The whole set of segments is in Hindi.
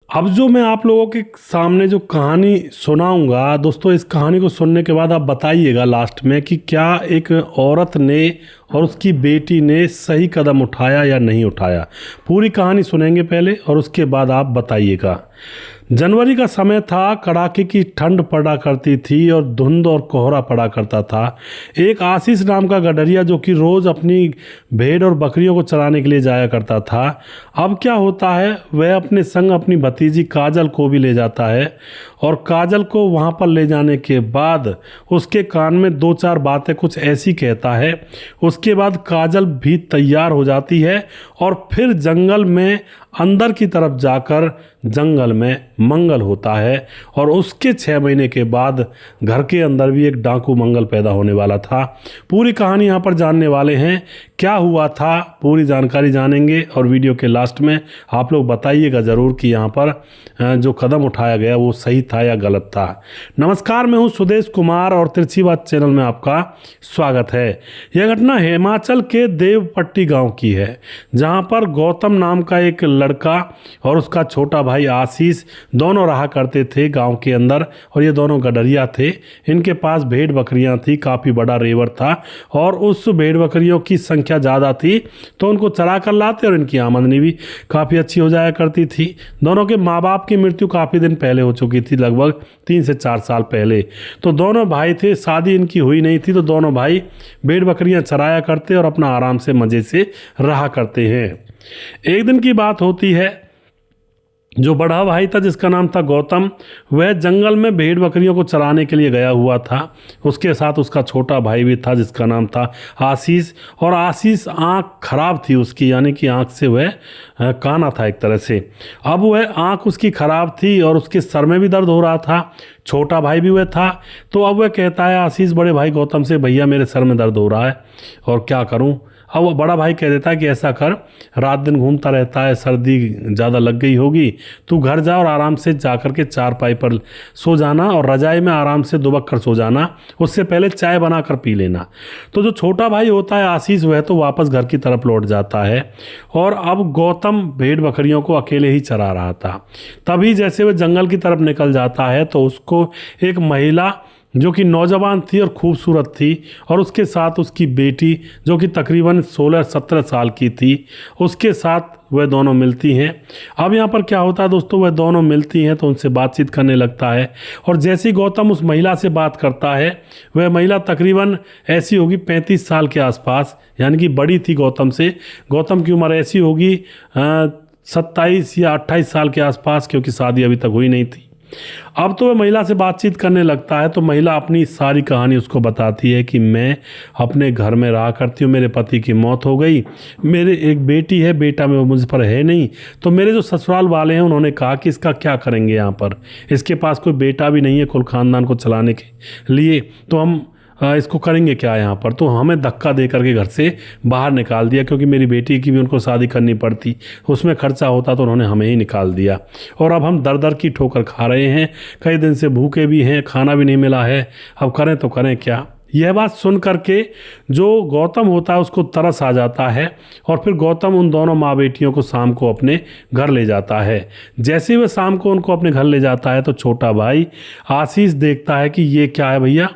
अब जो मैं आप लोगों के सामने जो कहानी सुनाऊंगा दोस्तों, इस कहानी को सुनने के बाद आप बताइएगा लास्ट में कि क्या एक औरत ने और उसकी बेटी ने सही कदम उठाया या नहीं उठाया। पूरी कहानी सुनेंगे पहले और उसके बाद आप बताइएगा। जनवरी का समय था, कड़ाके की ठंड पड़ा करती थी और धुंध और कोहरा पड़ा करता था। एक आशीष नाम का गडरिया जो कि रोज़ अपनी भेड़ और बकरियों को चराने के लिए जाया करता था, अब क्या होता है वह अपने संग अपनी भतीजी काजल को भी ले जाता है और काजल को वहाँ पर ले जाने के बाद उसके कान में दो चार बातें कुछ ऐसी कहता है। उसके बाद काजल भी तैयार हो जाती है और फिर जंगल में अंदर की तरफ जाकर जंगल में मंगल होता है और उसके 6 महीने के बाद घर के अंदर भी एक डाकू मंगल पैदा होने वाला था। पूरी कहानी यहाँ पर जानने वाले हैं, क्या हुआ था पूरी जानकारी जानेंगे और वीडियो के लास्ट में आप लोग बताइएगा ज़रूर कि यहाँ पर जो कदम उठाया गया वो सही था या गलत था। नमस्कार, मैं हूँ सुदेश कुमार और तिरछी बात चैनल में आपका स्वागत है। यह घटना हिमाचल के देवपट्टी गांव की है, जहां पर गौतम नाम का एक लड़का और उसका छोटा भाई आशीष दोनों रहा करते थे गांव के अंदर और ये दोनों गडरिया थे। इनके पास भेड़ बकरियां थी, काफ़ी बड़ा रेवर था और उस भेड़ बकरियों की संख्या ज़्यादा थी तो उनको चरा कर लाते और इनकी आमदनी भी काफ़ी अच्छी हो जाया करती थी। दोनों के माँ बाप की मृत्यु काफ़ी दिन पहले हो चुकी थी, लगभग 3 से 4 साल पहले। तो दोनों भाई थे, शादी इनकी हुई नहीं थी, तो दोनों भाई भेड़ बकरियां चराया करते और अपना आराम से मज़े से रहा करते हैं। एक दिन की बात होती है, जो बड़ा भाई था जिसका नाम था गौतम, वह जंगल में भेड़ बकरियों को चराने के लिए गया हुआ था। उसके साथ उसका छोटा भाई भी था जिसका नाम था आशीष। और आशीष आँख खराब थी उसकी, यानी कि आँख से वह काना था एक तरह से। अब वह आँख उसकी खराब थी और उसके सर में भी दर्द हो रहा था। छोटा भाई भी वह था। तो अब वह कहता है आशीष बड़े भाई गौतम से, भैया मेरे सर में दर्द हो रहा है और क्या करूं। अब वो बड़ा भाई कह देता है कि ऐसा कर, रात दिन घूमता रहता है, सर्दी ज़्यादा लग गई होगी, तू घर जा और आराम से जा कर के चारपाई पर सो जाना और रजाई में आराम से दुबक कर सो जाना, उससे पहले चाय बना कर पी लेना। तो जो छोटा भाई होता है आशीष, वह तो वापस घर की तरफ लौट जाता है और अब गौतम भेड़ बकरियों को अकेले ही चरा रहा था। तभी जैसे वह जंगल की तरफ निकल जाता है तो उसको एक महिला जो कि नौजवान थी और खूबसूरत थी और उसके साथ उसकी बेटी जो कि तकरीबन 16-17 साल की थी, उसके साथ वह दोनों मिलती हैं। अब यहाँ पर क्या होता है दोस्तों, वह दोनों मिलती हैं तो उनसे बातचीत करने लगता है और जैसे ही गौतम उस महिला से बात करता है, वह महिला तकरीबन ऐसी होगी 35 साल के आसपास, यानी कि बड़ी थी गौतम से। गौतम की उम्र ऐसी होगी 27 या 28 साल के आसपास, क्योंकि शादी अभी तक हुई नहीं थी। अब तो वह महिला से बातचीत करने लगता है तो महिला अपनी सारी कहानी उसको बताती है कि मैं अपने घर में रहा करती हूँ, मेरे पति की मौत हो गई, मेरे एक बेटी है, बेटा में मुझ पर है नहीं, तो मेरे जो ससुराल वाले हैं उन्होंने कहा कि इसका क्या करेंगे यहाँ पर, इसके पास कोई बेटा भी नहीं है कुल खानदान को चलाने के लिए, तो हम इसको करेंगे क्या यहाँ पर। तो हमें धक्का दे करके घर से बाहर निकाल दिया, क्योंकि मेरी बेटी की भी उनको शादी करनी पड़ती, उसमें खर्चा होता, तो उन्होंने हमें ही निकाल दिया। और अब हम दर दर की ठोकर खा रहे हैं, कई दिन से भूखे भी हैं, खाना भी नहीं मिला है, अब करें तो करें क्या। यह बात सुन करके जो गौतम होता है उसको तरस आ जाता है और फिर गौतम उन दोनों माँ बेटियों को शाम को अपने घर ले जाता है। जैसे ही वह शाम को उनको अपने घर ले जाता है तो छोटा भाई आशीष देखता है कि ये क्या है भैया।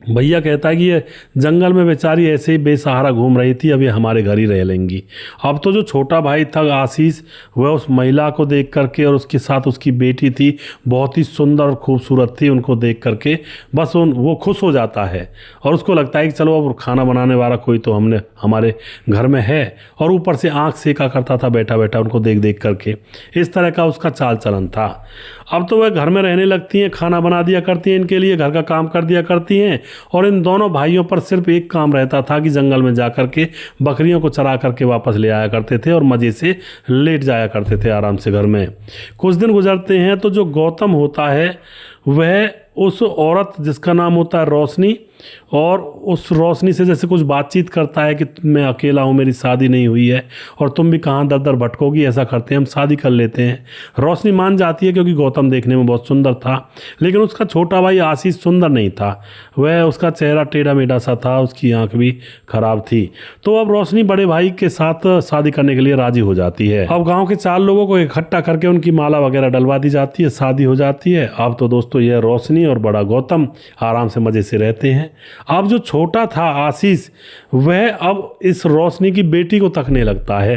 भैया कहता है कि ये जंगल में बेचारी ऐसे ही बेसहारा घूम रही थी, अब ये हमारे घर ही रह लेंगी। अब तो जो छोटा भाई था आशीष, वह उस महिला को देख करके और उसके साथ उसकी बेटी थी, बहुत ही सुंदर और खूबसूरत थी, उनको देख करके बस वो खुश हो जाता है और उसको लगता है कि चलो अब खाना बनाने वाला कोई तो हमारे घर में है। और ऊपर से आँख सेका करता था बैठा बैठा उनको देख देख करके, इस तरह का उसका चाल चलन था। अब तो वह घर में रहने लगती हैं, खाना बना दिया करती हैं, इनके लिए घर का काम कर दिया करती हैं और इन दोनों भाइयों पर सिर्फ एक काम रहता था कि जंगल में जा कर के बकरियों को चरा करके वापस ले आया करते थे और मज़े से लेट जाया करते थे आराम से घर में। कुछ दिन गुजरते हैं तो जो गौतम होता है वह उस औरत जिसका नाम होता है रोशनी, और उस रोशनी से जैसे कुछ बातचीत करता है कि मैं अकेला हूँ, मेरी शादी नहीं हुई है और तुम भी कहाँ दर दर भटकोगी, ऐसा करते हैं हम शादी कर लेते हैं। रोशनी मान जाती है क्योंकि गौतम देखने में बहुत सुंदर था, लेकिन उसका छोटा भाई आशीष सुंदर नहीं था। वह उसका चेहरा टेढ़ा मेढ़ा सा था, उसकी आंख भी खराब थी। तो अब रोशनी बड़े भाई के साथ शादी करने के लिए राजी हो जाती है। अब गाँव के 4 लोगों को इकट्ठा करके उनकी माला वगैरह डलवा दी जाती है, शादी हो जाती है। अब तो दोस्तों यह रोशनी और बड़ा गौतम आराम से मज़े से रहते हैं। अब जो छोटा था आशीष, वह अब इस रोशनी की बेटी को तकने लगता है,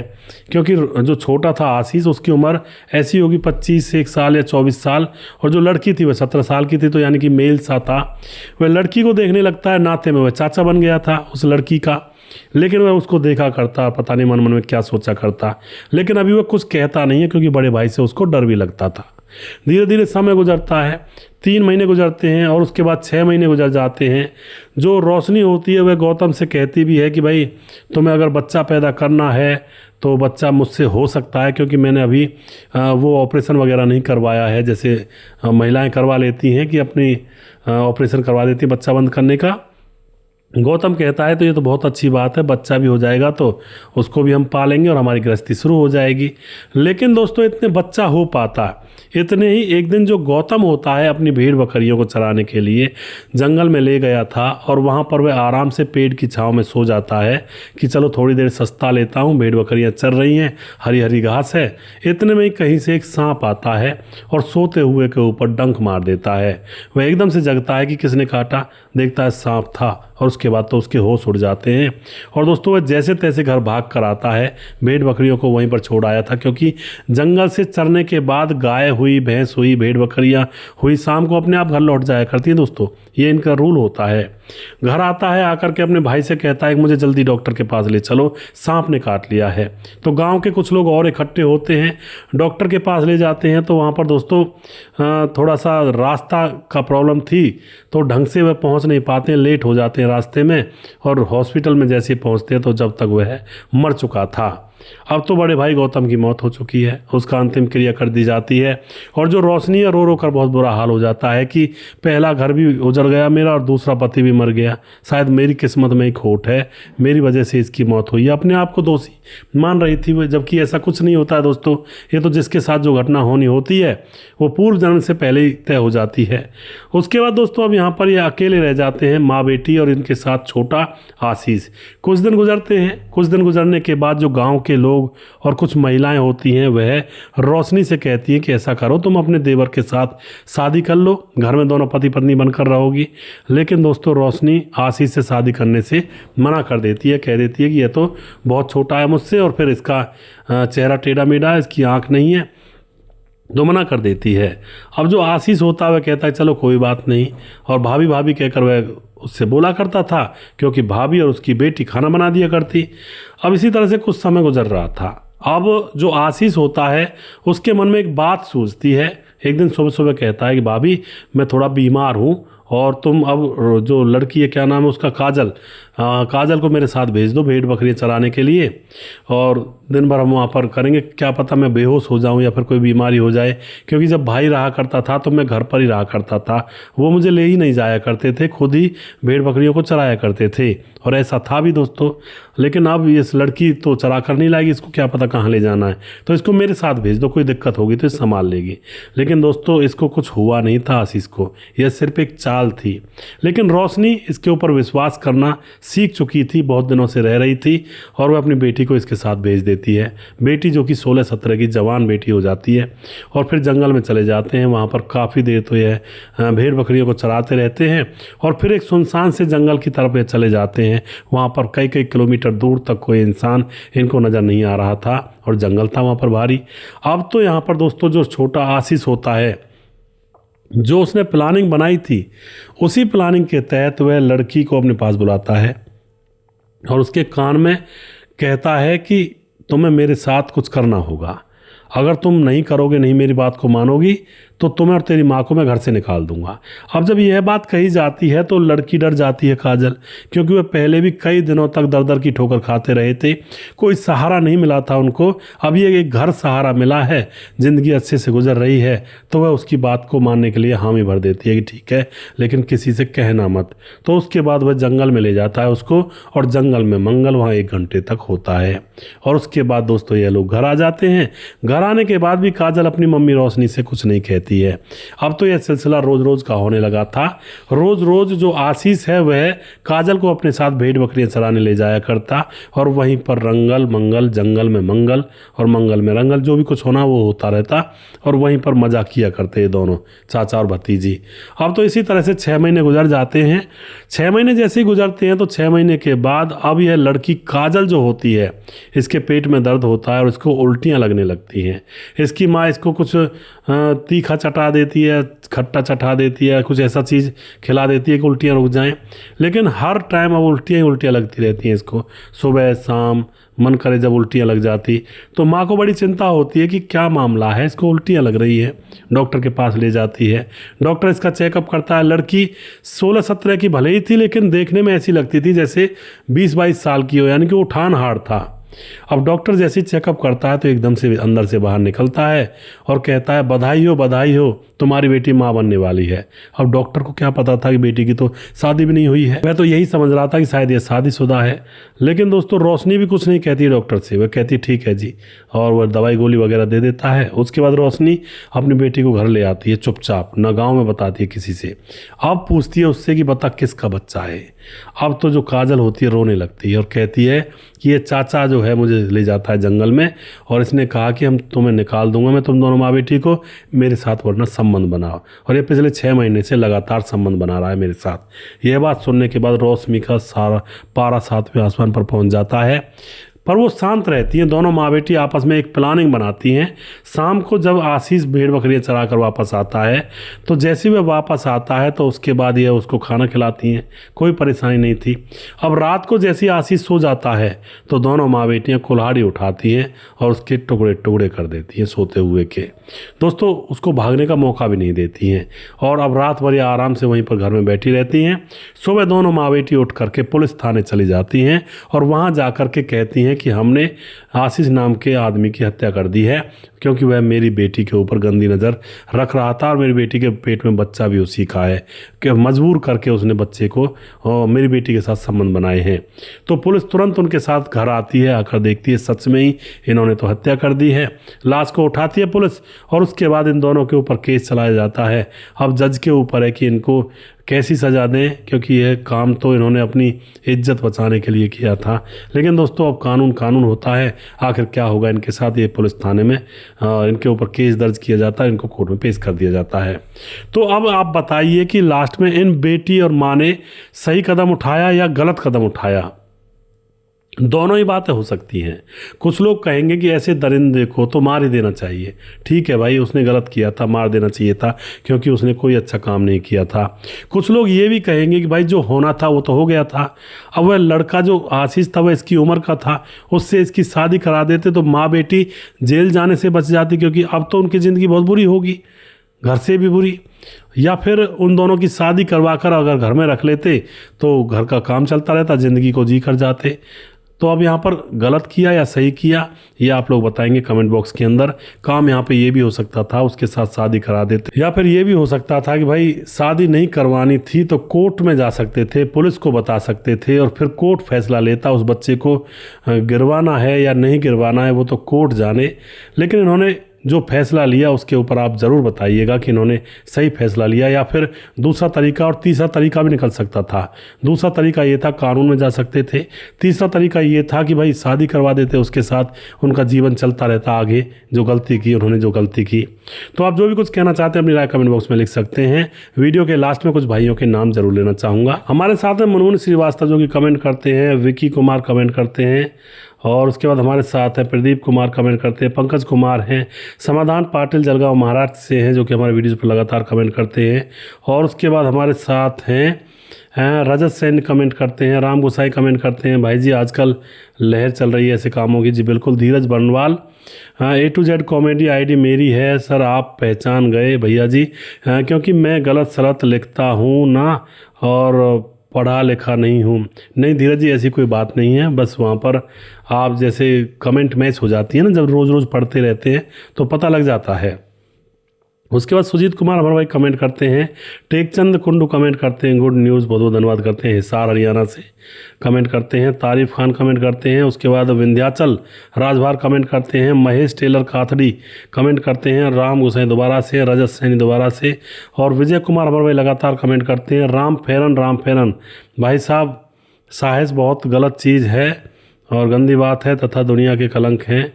क्योंकि जो छोटा था आशीष उसकी उम्र ऐसी होगी 25 साल या 24 साल, और जो लड़की थी वह 17 साल की थी, तो यानी कि मेल सा था। वह लड़की को देखने लगता है, नाते में वह चाचा बन गया था उस लड़की का, लेकिन वह उसको देखा करता, पता नहीं मन मन में क्या सोचा करता, लेकिन अभी वह कुछ कहता नहीं है क्योंकि बड़े भाई से उसको डर भी लगता था। धीरे धीरे समय गुजरता है, 3 महीने गुजरते हैं और उसके बाद 6 महीने गुजर जाते हैं। जो रोशनी होती है वह गौतम से कहती भी है कि भाई तुम्हें अगर बच्चा पैदा करना है तो बच्चा मुझसे हो सकता है, क्योंकि मैंने अभी वो ऑपरेशन वगैरह नहीं करवाया है, जैसे महिलाएं करवा लेती हैं कि अपनी ऑपरेशन करवा देती है बच्चा बंद करने का। गौतम कहता है तो ये तो बहुत अच्छी बात है, बच्चा भी हो जाएगा तो उसको भी हम पालेंगे और हमारी गृहस्थी शुरू हो जाएगी। लेकिन दोस्तों इतने बच्चा हो पाता, इतने ही एक दिन जो गौतम होता है अपनी भेड़ बकरियों को चराने के लिए जंगल में ले गया था, और वहाँ पर वह आराम से पेड़ की छांव में सो जाता है कि चलो थोड़ी देर सस्ता लेता हूँ, भेड़ बकरियाँ चर रही हैं, हरी हरी घास है। इतने में ही कहीं से एक सांप आता है और सोते हुए के ऊपर डंक मार देता है। वह एकदम से जगता है कि किसने काटा, देखता है सांप था, और उसके बाद तो उसके होश उड़ जाते हैं। और दोस्तों वह जैसे तैसे घर भाग कर आता है, भेड़ बकरियों को वहीं पर छोड़ आया था, क्योंकि जंगल से चरने के बाद गाय हुई, भैंस हुई, भेड़ बकरियां हुई, शाम को अपने आप घर लौट जाया करती हैं दोस्तों, ये इनका रूल होता है। घर आता है, आकर के अपने भाई से कहता है कि मुझे जल्दी डॉक्टर के पास ले चलो, सांप ने काट लिया है। तो गांव के कुछ लोग और इकट्ठे होते हैं, डॉक्टर के पास ले जाते हैं। तो वहाँ पर दोस्तों थोड़ा सा रास्ता का प्रॉब्लम थी, तो ढंग से वह पहुँच नहीं पाते हैं, लेट हो जाते हैं रास्ते में, और हॉस्पिटल में जैसे ही पहुँचते हैं तो जब तक वह मर चुका था। अब तो बड़े भाई गौतम की मौत हो चुकी है, उसका अंतिम क्रिया कर दी जाती है, और जो रोशनी है रो रो कर बहुत बुरा हाल हो जाता है कि पहला घर भी उजड़ गया मेरा और दूसरा पति भी मर गया, शायद मेरी किस्मत में ही खोट है, मेरी वजह से इसकी मौत हुई है। अपने आप को दोषी मान रही थी वह, जबकि ऐसा कुछ नहीं होता है दोस्तों। ये तो जिसके साथ जो घटना होनी होती है वो पूर्व जन्म से पहले ही तय हो जाती है। उसके बाद दोस्तों अब यहाँ पर ये अकेले रह जाते हैं, माँ बेटी और इनके साथ छोटा आशीष। कुछ दिन गुजरते हैं, कुछ दिन गुजरने के बाद जो गाँव के लोग और कुछ महिलाएं होती हैं वह रोशनी से कहती हैं कि ऐसा करो, तुम अपने देवर के साथ शादी कर लो, घर में दोनों पति पत्नी बनकर रहोगी। लेकिन दोस्तों रोशनी आशीष से शादी करने से मना कर देती है, कह देती है कि यह तो बहुत छोटा है मुझसे, और फिर इसका चेहरा टेढ़ा मेढ़ा है, इसकी आंख नहीं है, तो मना कर देती है। अब जो आशीष होता है वह कहता है चलो कोई बात नहीं, और भाभी भाभी कहकर वह उससे बोला करता था, क्योंकि भाभी और उसकी बेटी खाना बना दिया करती। अब इसी तरह से कुछ समय गुजर रहा था। अब जो आशीष होता है उसके मन में एक बात सूझती है। एक दिन सुबह सुबह कहता है कि भाभी मैं थोड़ा बीमार हूँ, और तुम अब जो लड़की है, क्या नाम है उसका, काजल, काजल को मेरे साथ भेज दो भेड़ बकरियाँ चराने के लिए, और दिन भर हम वहाँ पर करेंगे, क्या पता मैं बेहोश हो जाऊँ या फिर कोई बीमारी हो जाए। क्योंकि जब भाई रहा करता था तो मैं घर पर ही रहा करता था, वो मुझे ले ही नहीं जाया करते थे, खुद ही भेड़ बकरियों को चराया करते थे, और ऐसा था भी दोस्तों। लेकिन अब इस लड़की तो चरा कर नहीं लाएगी, इसको क्या पता कहाँ ले जाना है, तो इसको मेरे साथ भेज दो, कोई दिक्कत होगी तो संभाल लेगी। लेकिन दोस्तों इसको कुछ हुआ नहीं था आशीष को, यह सिर्फ एक चाल थी। लेकिन रोशनी इसके ऊपर विश्वास करना सीख चुकी थी, बहुत दिनों से रह रही थी, और वह अपनी बेटी को इसके साथ भेज देती है। बेटी जो कि 16-17 की जवान बेटी हो जाती है, और फिर जंगल में चले जाते हैं। वहाँ पर काफ़ी देर तो यह भेड़ बकरियों को चराते रहते हैं, और फिर एक सुनसान से जंगल की तरफ ये चले जाते हैं। वहाँ पर कई कई किलोमीटर दूर तक कोई इंसान इनको नज़र नहीं आ रहा था, और जंगल था वहाँ पर भारी। अब तो यहाँ पर दोस्तों जो छोटा आशीष होता है, जो उसने प्लानिंग बनाई थी, उसी प्लानिंग के तहत वह लड़की को अपने पास बुलाता है और उसके कान में कहता है कि तुम्हें मेरे साथ कुछ करना होगा। अगर तुम नहीं करोगे, नहीं मेरी बात को मानोगी, तो तुम्हें और तेरी माँ को मैं घर से निकाल दूंगा। अब जब यह बात कही जाती है तो लड़की डर जाती है काजल, क्योंकि वह पहले भी कई दिनों तक दर दर की ठोकर खाते रहे थे, कोई सहारा नहीं मिला था उनको। अब ये एक घर सहारा मिला है, ज़िंदगी अच्छे से गुजर रही है, तो वह उसकी बात को मानने के लिए हामी भर देती है कि ठीक है, लेकिन किसी से कहना मत। तो उसके बाद वह जंगल में ले जाता है उसको, और जंगल में मंगल वहाँ 1 घंटे तक होता है। और उसके बाद दोस्तों ये लोग घर आ जाते हैं। घर आने के बाद भी काजल अपनी मम्मी रोशनी से कुछ नहीं कहती है। अब तो यह सिलसिला रोज रोज का होने लगा था। रोज रोज जो आशीष है वह काजल को अपने साथ भेड़ बकरियां चराने ले जाया करता, और वहीं पर रंगल मंगल, जंगल में मंगल और मंगल में रंगल, जो भी कुछ होना वो होता रहता, और वहीं पर मजा किया करते ये दोनों चाचा और भतीजी। अब तो इसी तरह से 6 महीने गुजर जाते हैं। 6 महीने जैसे ही गुजरते हैं तो 6 महीने के बाद अब यह लड़की काजल जो होती है, इसके पेट में दर्द होता है और इसको उल्टियाँ लगने लगती हैं। इसकी माँ इसको कुछ तीखा चटा देती है, खट्टा चटा देती है, कुछ ऐसा चीज़ खिला देती है कि उल्टियाँ रुक जाएं, लेकिन हर टाइम अब उल्टियाँ ही उल्टियाँ लगती रहती हैं इसको। सुबह शाम मन करे जब उल्टियाँ लग जाती तो माँ को बड़ी चिंता होती है कि क्या मामला है, इसको उल्टियाँ लग रही है। डॉक्टर के पास ले जाती है, डॉक्टर इसका चेकअप करता है। लड़की 16-17 की भले ही थी, लेकिन देखने में ऐसी लगती थी जैसे 20-22 साल की हो, यानी कि वो ठान हार था। अब डॉक्टर जैसे चेकअप करता है तो एकदम से अंदर से बाहर निकलता है और कहता है बधाई हो, तुम्हारी बेटी माँ बनने वाली है। अब डॉक्टर को क्या पता था कि बेटी की तो शादी भी नहीं हुई है, वह तो यही समझ रहा था कि शायद ये शादीशुदा है। लेकिन दोस्तों रोशनी भी कुछ नहीं कहती डॉक्टर से, वह कहती ठीक है जी, और वह दवाई गोली वगैरह दे देता है। उसके बाद रोशनी अपनी बेटी को घर ले आती है चुपचाप, न गाँव में बताती है किसी से। अब पूछती है उससे कि बता किसका बच्चा है। अब तो जो काजल होती है रोने लगती है और कहती है कि ये चाचा जो है मुझे ले जाता है जंगल में, और इसने कहा कि हम तुम्हें निकाल दूंगा मैं, तुम दोनों माँ बेटी को, मेरे साथ वरना संबंध बनाओ। और ये पिछले 6 महीने से लगातार संबंध बना रहा है मेरे साथ। यह बात सुनने के बाद रोशनी का सारा पारा 7वें आसमान पर पहुंच जाता है, पर वो शांत रहती हैं। दोनों माँ बेटी आपस में एक प्लानिंग बनाती हैं। शाम को जब आशीष भेड़ बकरियाँ चरा कर वापस आता है, तो जैसे वह वापस आता है तो उसके बाद ये उसको खाना खिलाती हैं, कोई परेशानी नहीं थी। अब रात को जैसे आशीष सो जाता है तो दोनों माँ बेटियाँ कुल्हाड़ी उठाती हैं और उसके टुकड़े टुकड़े कर देती हैं सोते हुए के। दोस्तों उसको भागने का मौका भी नहीं देती हैं, और अब रात भर आराम से वहीं पर घर में बैठी रहती हैं। सुबह दोनों माँ बेटी उठ करके पुलिस थाने चली जाती हैं और वहाँ जा कर के कहती हैं कि हमने आशीष नाम के आदमी की हत्या कर दी है, क्योंकि वह मेरी बेटी के ऊपर गंदी नज़र रख रहा था, और मेरी बेटी के पेट में बच्चा भी उसी का है, कि मजबूर करके उसने बच्चे को मेरी बेटी के साथ संबंध बनाए हैं। तो पुलिस तुरंत उनके साथ घर आती है, आकर देखती है सच में ही इन्होंने तो हत्या कर दी है। लाश को उठाती है पुलिस, और उसके बाद इन दोनों के ऊपर केस चलाया जाता है। अब जज के ऊपर है कि इनको कैसी सज़ा दें, क्योंकि यह काम तो इन्होंने अपनी इज्जत बचाने के लिए किया था। लेकिन दोस्तों अब कानून होता है, आखिर क्या होगा इनके साथ। ये पुलिस थाने में इनके ऊपर केस दर्ज किया जाता है, इनको कोर्ट में पेश कर दिया जाता है। तो अब आप बताइए कि लास्ट में इन बेटी और माँ ने सही कदम उठाया या गलत कदम उठाया। दोनों ही बातें हो सकती हैं। कुछ लोग कहेंगे कि ऐसे दरिंदे को तो मार ही देना चाहिए, ठीक है भाई उसने गलत किया था, मार देना चाहिए था, क्योंकि उसने कोई अच्छा काम नहीं किया था। कुछ लोग ये भी कहेंगे कि भाई जो होना था वो तो हो गया था। अब वह लड़का जो आशीष था वह इसकी उम्र का था, उससे इसकी शादी करा देते तो माँ बेटी जेल जाने से बच जाती, क्योंकि अब तो उनकी ज़िंदगी बहुत बुरी होगी, घर से भी बुरी। या फिर उन दोनों की शादी करवा कर अगर घर में रख लेते तो घर का काम चलता रहता, ज़िंदगी को जी कर जाते। तो अब यहाँ पर गलत किया या सही किया ये आप लोग बताएंगे कमेंट बॉक्स के अंदर। काम यहाँ पे ये भी हो सकता था उसके साथ शादी करा देते, या फिर ये भी हो सकता था कि भाई शादी नहीं करवानी थी तो कोर्ट में जा सकते थे, पुलिस को बता सकते थे, और फिर कोर्ट फैसला लेता उस बच्चे को गिरवाना है या नहीं गिरवाना है वो तो कोर्ट जाने। लेकिन इन्होंने जो फैसला लिया उसके ऊपर आप ज़रूर बताइएगा कि इन्होंने सही फैसला लिया या फिर दूसरा तरीका, और तीसरा तरीका भी निकल सकता था। दूसरा तरीका ये था कानून में जा सकते थे, तीसरा तरीका ये था कि भाई शादी करवा देते, उसके साथ उनका जीवन चलता रहता आगे, जो गलती की उन्होंने जो गलती की। तो आप जो भी कुछ कहना चाहते हैं अपनी राय कमेंट बॉक्स में लिख सकते हैं। वीडियो के लास्ट में कुछ भाइयों के नाम जरूर लेना चाहूँगा। हमारे साथ हैं मनमोहन श्रीवास्तव जो कि कमेंट करते हैं, विकी कुमार कमेंट करते हैं, और उसके बाद हमारे साथ हैं प्रदीप कुमार कमेंट करते हैं, पंकज कुमार हैं, समाधान पाटिल जलगांव महाराष्ट्र से हैं जो कि हमारे वीडियोज़ पर लगातार कमेंट करते हैं। और उसके बाद हमारे साथ हैं रजत सैन कमेंट करते हैं, राम गोसाई कमेंट करते हैं, भाई जी आजकल लहर चल रही है ऐसे कामों की, जी बिल्कुल। Dheeraj Barnwal A to Z comedy ID मेरी है सर, आप पहचान गए भैया जी, क्योंकि मैं गलत सलत लिखता हूँ ना और पढ़ा लिखा नहीं हूँ। नहीं धीरज जी, ऐसी कोई बात नहीं है, बस वहाँ पर आप जैसे कमेंट मैच हो जाती है ना, जब रोज़ रोज़ पढ़ते रहते हैं तो पता लग जाता है। उसके बाद सुजीत कुमार हमारे भाई कमेंट करते हैं, टेकचंद कुंडू कमेंट करते हैं, गुड न्यूज़ बहुत बहुत धन्यवाद करते हैं, हिसार हरियाणा से कमेंट करते हैं, तारिफ खान कमेंट करते हैं, उसके बाद विंध्याचल राजभार कमेंट करते हैं, महेश टेलर काथड़ी कमेंट करते हैं, राम गोसाई दोबारा से, रजत सैनी दोबारा से, और विजय कुमार हमारे भाई लगातार कमेंट करते हैं। राम फेरन भाई साहब, साहस बहुत गलत चीज़ है और गंदी बात है तथा दुनिया के कलंक हैं,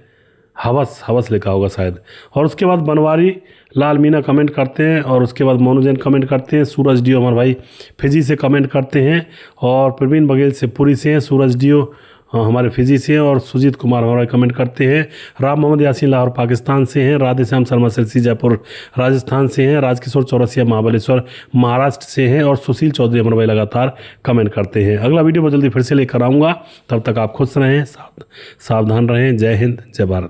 हवस लिखा होगा शायद। और उसके बाद बनवारी लाल मीना कमेंट करते हैं, और उसके बाद मोनू जैन कमेंट करते हैं, सूरज डियो हमारे भाई फिजी से कमेंट करते हैं, और प्रवीण बघेल से पुरी से हैं, सूरज डियो हमारे फिजी से हैं, और सुजीत कुमार हमारे कमेंट करते हैं। राम मोहम्मद यासीन लाहौर पाकिस्तान से हैं, राधे श्याम शर्मा सिरसी जयपुर राजस्थान से हैं, राजकिशोर चौरसिया महाबलेश्वर महाराष्ट्र से हैं, और सुशील चौधरी हमारे भाई लगातार कमेंट करते हैं। अगला वीडियो बहुत जल्दी फिर से लेकर आऊँगा, तब तक आप खुश रहें, सावधान रहें। जय हिंद, जय भारत।